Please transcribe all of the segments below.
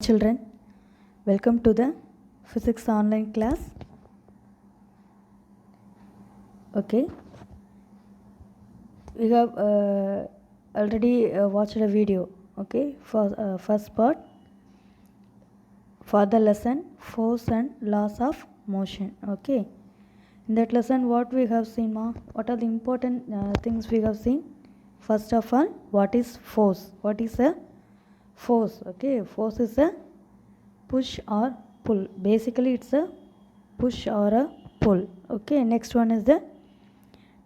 Children, welcome to the physics online class. Okay, we have already watched a video. Okay, for first part for the lesson force and laws of motion. Okay, in that lesson, what we have seen, ma? What are the important things we have seen? First of all, what is force? What is a force? Okay, force is a push or pull. Basically it's a push or a pull. Okay, next one is the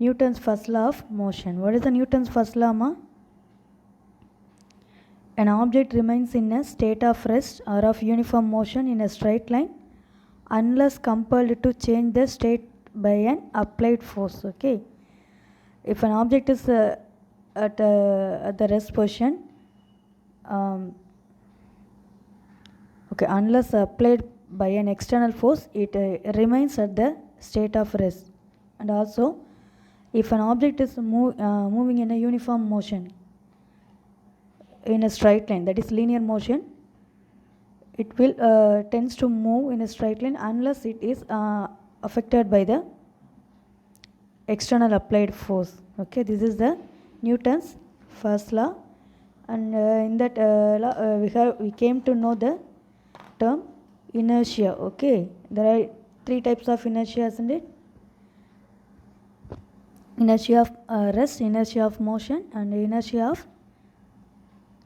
Newton's first law of motion. What is the Newton's first law, ma? An object remains in a state of rest or of uniform motion in a straight line unless compelled to change the state by an applied force. Okay, if an object is at the rest position, okay, unless applied by an external force, it remains at the state of rest. And also, if an object is moving in a uniform motion in a straight line, that is linear motion, it will tends to move in a straight line unless it is affected by the external applied force. Okay, this is the Newton's first law, and in that law we came to know the term inertia. Okay, there are three types of inertia, isn't it? Inertia of rest, inertia of motion, and inertia of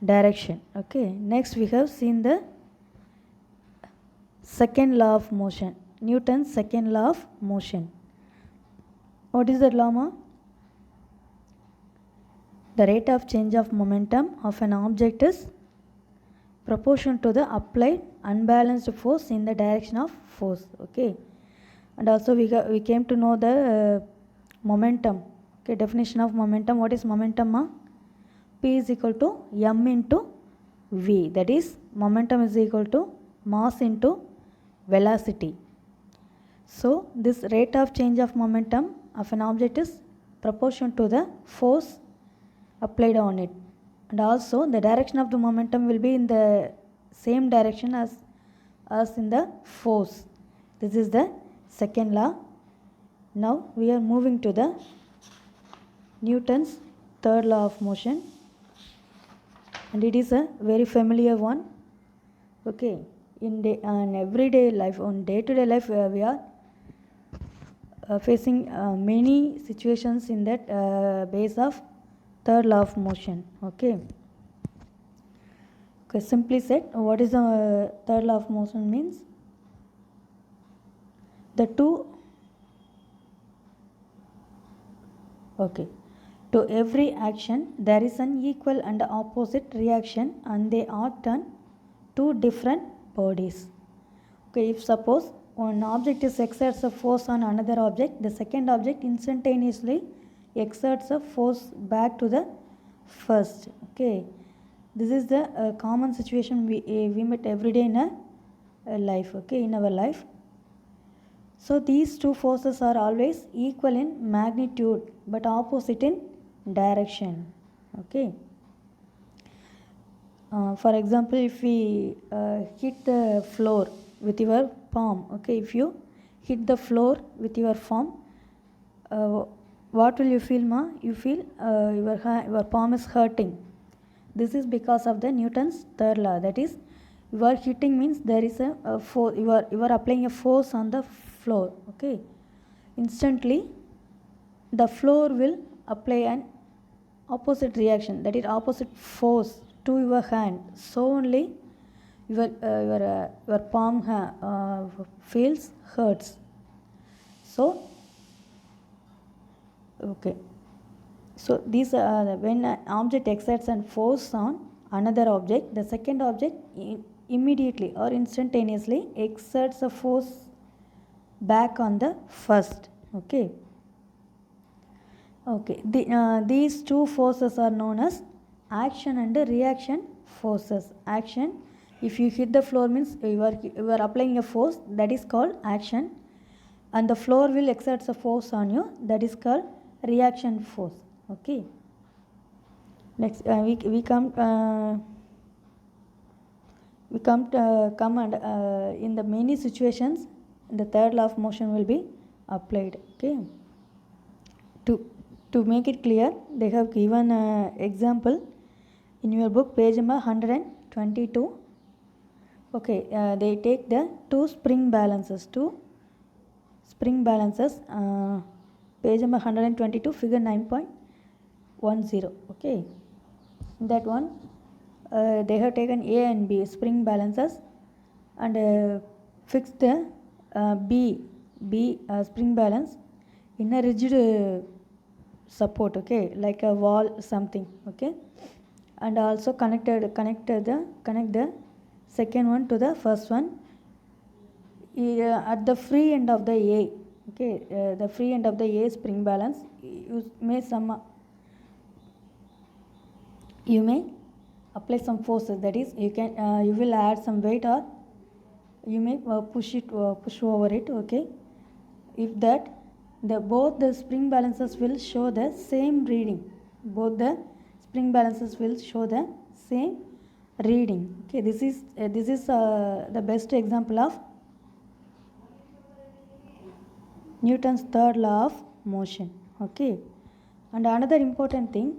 direction. Okay, next we have seen the second law of motion, Newton's second law of motion. What is that law, ma? The rate of change of momentum of an object is proportional to the applied unbalanced force in the direction of force. Okay, and also we came to know the momentum. Okay, definition of momentum. What is momentum, ma? P is equal to m into v, that is momentum is equal to mass into velocity. So this rate of change of momentum of an object is proportional to the force applied on it, and also the direction of the momentum will be in the same direction as in the force. This is the second law. Now we are moving to the Newton's third law of motion, and it is a very familiar one. Okay, in everyday life, on day-to-day life, we are facing many situations in that base of third law of motion. Okay, simply said, what is the third law of motion means? The two, okay, to every action there is an equal and opposite reaction, and they are on two different bodies. Okay, if suppose one object exerts a force on another object, the second object instantaneously exerts a force back to the first. Okay, this is the common situation we met every day in a life. Okay, in our life. So these two forces are always equal in magnitude but opposite in direction. Okay. For example, if we hit the floor with your palm, okay, if you hit the floor with your palm, what will you feel, ma? You feel your palm is hurting. This is because of the Newton's third law. That is, you are hitting means there is a force. You are applying a force on the floor. Okay, instantly the floor will apply an opposite reaction, that is opposite force to your hand. So only your palm feels hurts. So okay, so these when an object exerts a force on another object, the second object immediately or instantaneously exerts a force back on the first. Okay, okay, these two forces are known as action and reaction forces. Action, if you hit the floor means you are applying a force, that is called action, and the floor will exert a force on you, that is called reaction force. Okay, next we come we come and in the many situations the third law of motion will be applied. Okay, to make it clear, they have given example in your book, page number 122. Okay, they take the two spring balances, page number 122, figure 9.10. Okay, in that one they have taken A and B spring balances and fixed the B spring balance in a rigid support, okay, like a wall something, okay, and also connect the second one to the first one at the free end of the A. Okay, the free end of the A spring balance, you may apply some forces, that is you will add some weight, or you may push over it. Okay, if that both the spring balances will show the same reading, okay, this is the best example of Newton's third law of motion. Okay, and another important thing,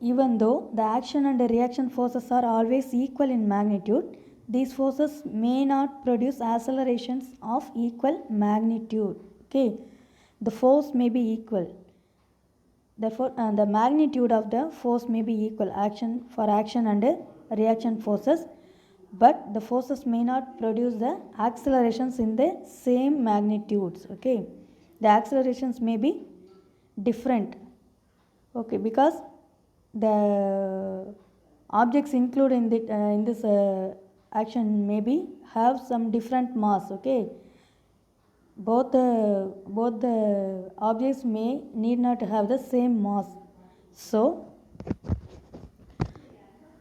even though the action and the reaction forces are always equal in magnitude, these forces may not produce accelerations of equal magnitude. Okay, the force may be equal, therefore the magnitude of the force may be equal, action and reaction forces, but the forces may not produce the accelerations in the same magnitudes. Okay, the accelerations may be different. Okay, because the objects included in this action maybe have some different mass. Okay, both the objects need not have the same mass, so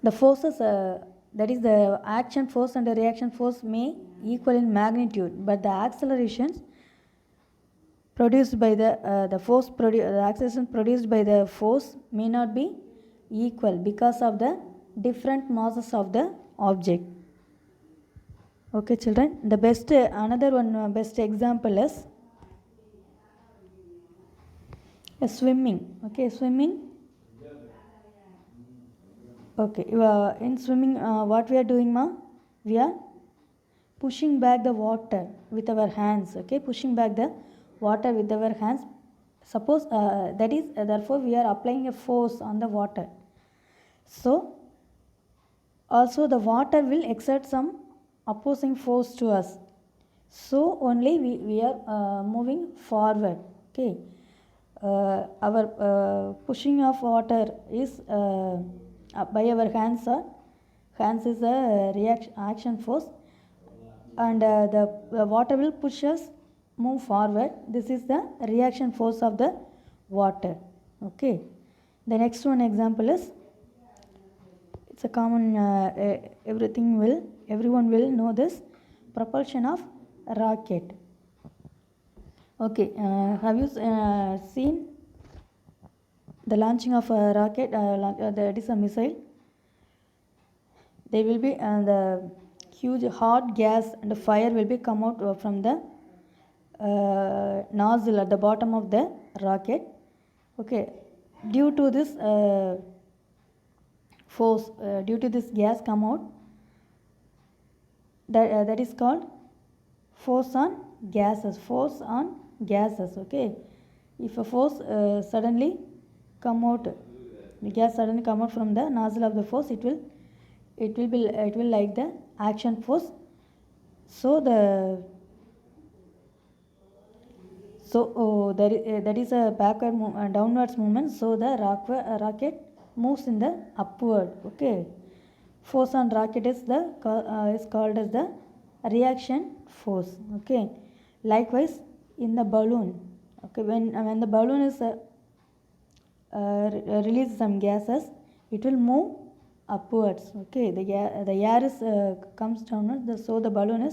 the forces that is the action force and the reaction force may equal in magnitude, but the accelerations produced by the acceleration produced by the force may not be equal because of the different masses of the object. Okay, children, the best example is swimming. Okay, swimming. Okay, in swimming, what we are doing, we are pushing back the water with our hands. Okay, pushing back the water with our hands. Suppose therefore we are applying a force on the water. So also the water will exert some opposing force to us. So only we are moving forward. Okay, our pushing of water is by our hands. Hands is a action force, and the water will push us move forward. This is the reaction force of the water. Okay, the next one example is, it's a common everyone will know this, propulsion of rocket. Okay, have you seen the launching of a rocket? That is a missile. There will be the huge hot gas and fire will be come out from the nozzle at the bottom of the rocket. Okay, due to this force, due to this gas come out, that is called force on gases. Okay, if a force suddenly come out, the gas suddenly come out from the nozzle of the force, it will like the action force. So that is a backward downwards movement, so the rocket moves in the upward. Okay, force on rocket is called as the reaction force. Okay, likewise in the balloon. Okay, when the balloon is release some gases, it will move upwards. Okay, the air is comes downwards, so the balloon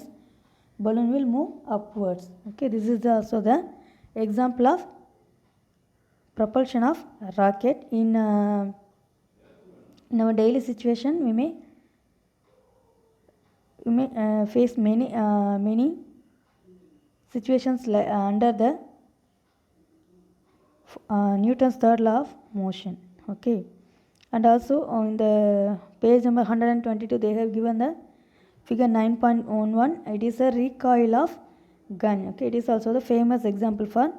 will move upwards. Okay, this is also the example of propulsion of rocket in In our daily situation, we may face many situations under the Newton's third law of motion. Okay, and also on the page number 122, they have given the figure 9.11. It is a recoil of gun. Okay, it is also the famous example for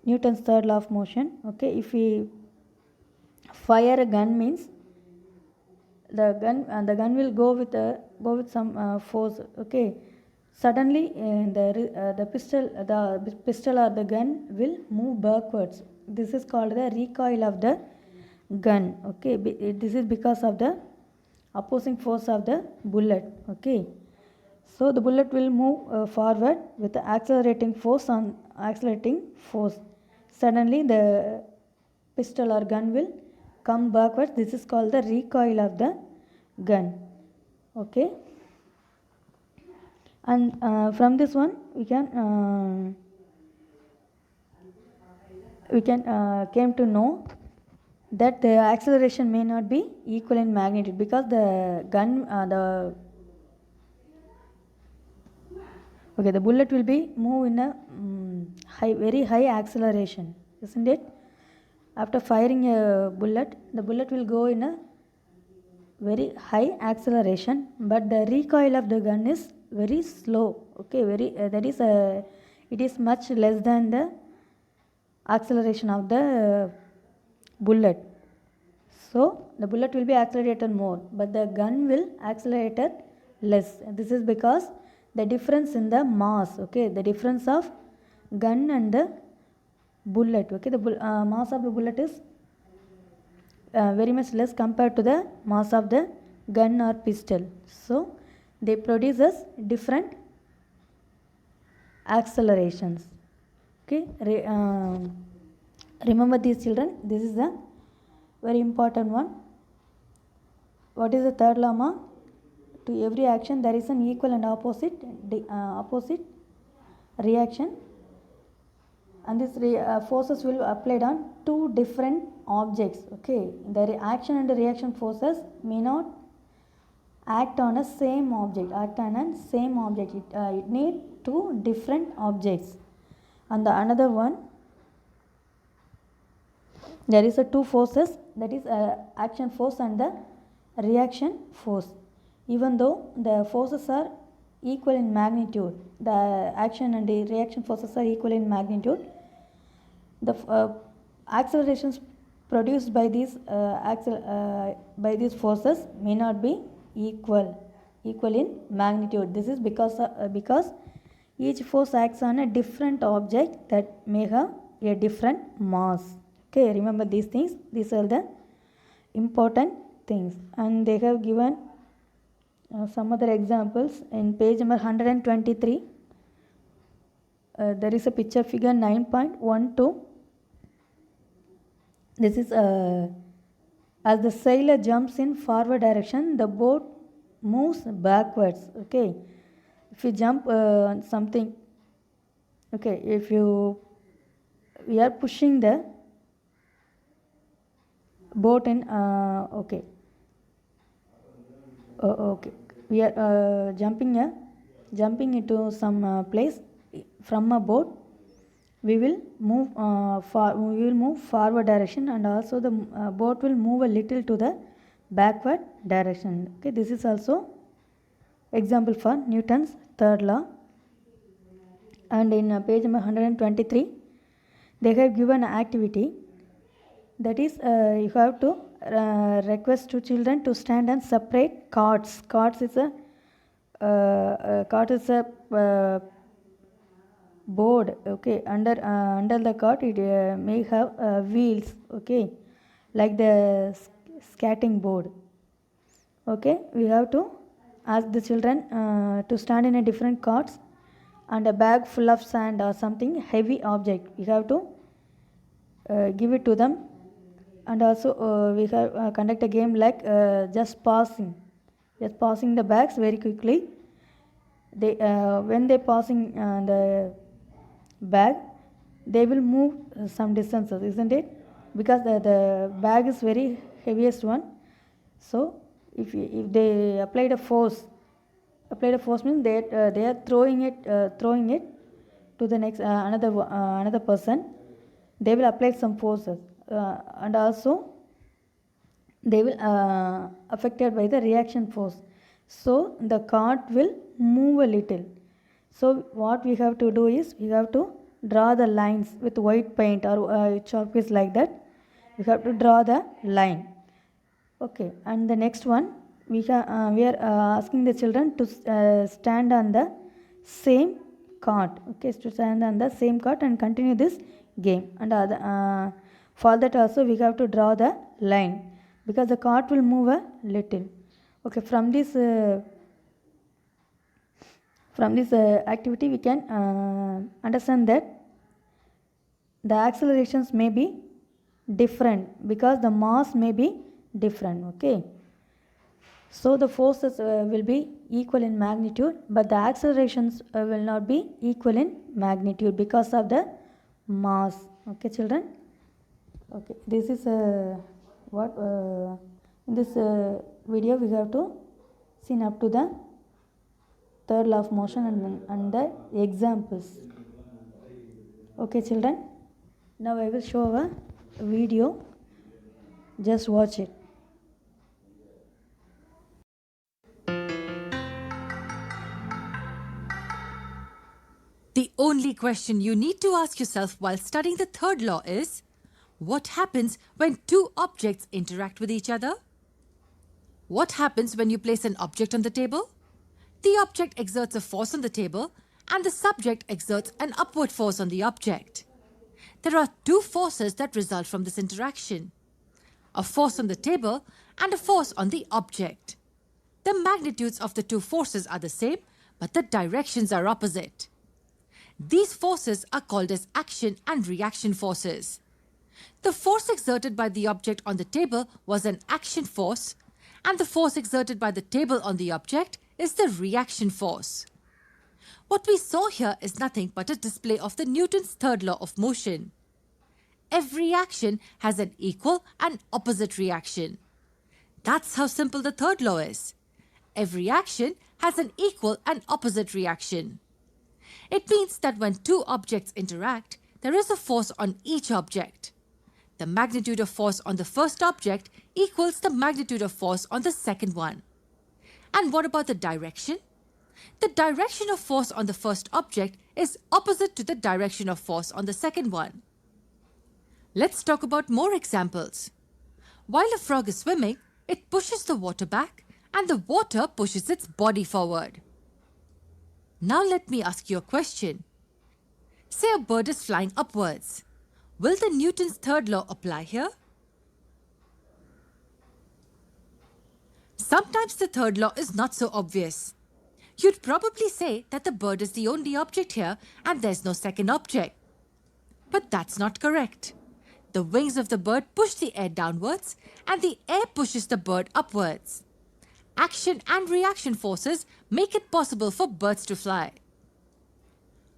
Newton's third law of motion. Okay, if we fire a gun, means the gun will go with some force. Okay, suddenly the pistol or the gun will move backwards. This is called the recoil of the gun. Okay, this is because of the opposing force of the bullet. Okay, so the bullet will move forward with the accelerating force. Suddenly the pistol or gun will come backwards. This is called the recoil of the gun. Okay, and from this one we can came to know that the acceleration may not be equal in magnitude, because the bullet will be move in a very high acceleration, isn't it? After firing a bullet, the bullet will go in a very high acceleration, but the recoil of the gun is very slow. Okay, it is much less than the acceleration of the bullet. So the bullet will be accelerated more, but the gun will accelerate less. This is because the difference in the mass. Okay, the difference of gun and the bullet. Okay, the mass of the bullet is very much less compared to the mass of the gun or pistol. So they produces different accelerations. Okay, remember these, children. This is the very important one. What is the third law? To every action there is an equal and opposite reaction, and these forces will be applied on two different objects. Okay, the action and the reaction forces may not act on a same object. It need two different objects. And the another one, there is a two forces, that is action force and the reaction force. Even though the forces are equal in magnitude, the action and the reaction forces are equal in magnitude, the accelerations produced by these forces may not be equal in magnitude. This is because each force acts on a different object that may have a different mass. Okay, remember these things. These are the important things, and they have given some other examples in page number 123. There is a picture, figure 9.12. This is as the sailor jumps in forward direction, the boat moves backwards. Okay, if you jump something, okay, if we are pushing the boat in okay, we are jumping into some place from a boat. We will move forward direction, and also the boat will move a little to the backward direction. Okay, this is also example for Newton's third law. And in page number 123, they have given an activity, that is you have to request two children to stand and separate carts. Cart is a board. Okay, under the cart it may have wheels. Okay, like the skating board. Okay, we have to ask the children to stand in a different carts, and a bag full of sand or something heavy object, we have to give it to them. And also we have conduct a game like just passing the bags very quickly. They when they passing the bag, they will move some distances, isn't it? Because the bag is very heaviest one. So if they applied a force means they are throwing it to the next another person. They will apply some forces, and also they will affected by the reaction force. So the cart will move a little. So what we have to do is we have to draw the lines with white paint or chalk piece like that. We have to draw the line. Okay, and the next one we are asking the children to stand on the same cart. Okay, to stand on the same cart and continue this game. And for that also we have to draw the line, because the cart will move a little. Okay, from this activity we can understand that the accelerations may be different because the mass may be different. Okay, so the forces will be equal in magnitude, but the accelerations will not be equal in magnitude because of the mass. Okay, children. Okay, this is what in this video we have to see up to the third law of motion and the examples. Okay, children. Now I will show a video. Just watch it. The only question you need to ask yourself while studying the third law is, what happens when two objects interact with each other? What happens when you place an object on the table? The object exerts a force on the table and the subject exerts an upward force on the object. There are two forces that result from this interaction: a force on the table and a force on the object. The magnitudes of the two forces are the same, but the directions are opposite. These forces are called as action and reaction forces. The force exerted by the object on the table was an action force, and the force exerted by the table on the object is the reaction force. What we saw here is nothing but a display of the Newton's third law of motion. Every action has an equal and opposite reaction. That's how simple the third law is. Every action has an equal and opposite reaction. It means that when two objects interact, there is a force on each object. The magnitude of force on the first object equals the magnitude of force on the second one. And what about the direction? The direction of force on the first object is opposite to the direction of force on the second one. Let's talk about more examples. While a frog is swimming, it pushes the water back and the water pushes its body forward. Now let me ask you a question. Say a bird is flying upwards. Will the Newton's third law apply here? Sometimes the third law is not so obvious. You'd probably say that the bird is the only object here and there's no second object. But that's not correct. The wings of the bird push the air downwards and the air pushes the bird upwards. Action and reaction forces make it possible for birds to fly.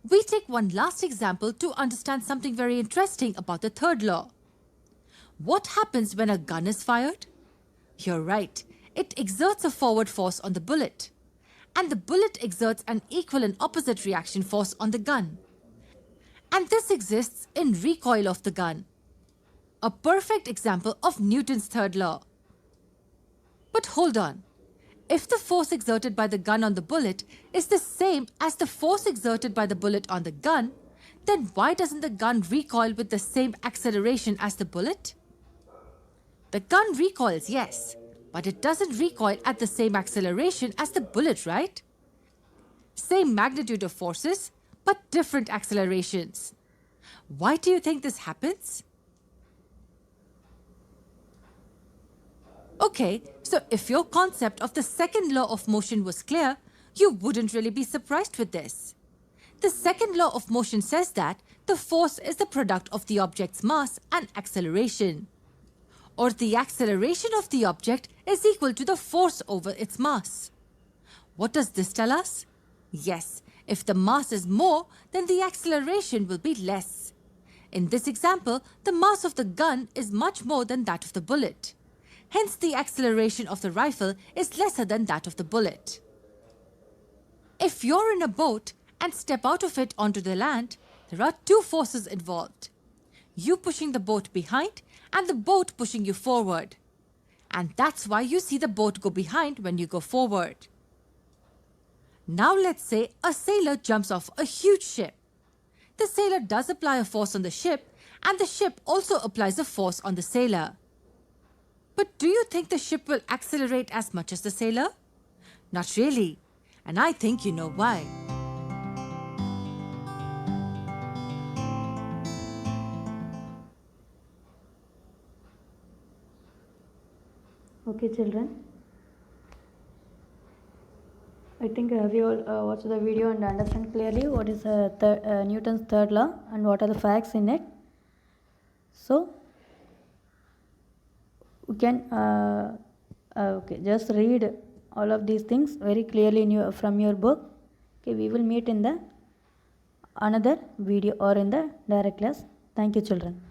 We take one last example to understand something very interesting about the third law. What happens when a gun is fired? You're right, it exerts a forward force on the bullet. And the bullet exerts an equal and opposite reaction force on the gun. And this exists in recoil of the gun. A perfect example of Newton's third law. But hold on. If the force exerted by the gun on the bullet is the same as the force exerted by the bullet on the gun, then why doesn't the gun recoil with the same acceleration as the bullet? The gun recoils, yes, but it doesn't recoil at the same acceleration as the bullet, right? Same magnitude of forces, but different accelerations. Why do you think this happens? Okay, so if your concept of the second law of motion was clear, you wouldn't really be surprised with this. The second law of motion says that the force is the product of the object's mass and acceleration. Or the acceleration of the object is equal to the force over its mass. What does this tell us? Yes, if the mass is more, then the acceleration will be less. In this example, the mass of the gun is much more than that of the bullet. Hence, the acceleration of the rifle is lesser than that of the bullet. If you're in a boat and step out of it onto the land, there are two forces involved. You pushing the boat behind and the boat pushing you forward. And that's why you see the boat go behind when you go forward. Now let's say a sailor jumps off a huge ship. The sailor does apply a force on the ship, and the ship also applies a force on the sailor. But do you think the ship will accelerate as much as the sailor? Not really. And I think you know why. Okay, children. I think have you all watched the video and understand clearly what is Newton's third law and what are the facts in it. So, we can okay, just read all of these things very clearly in from your book. Okay, we will meet in the another video or in the direct class. Thank you, children.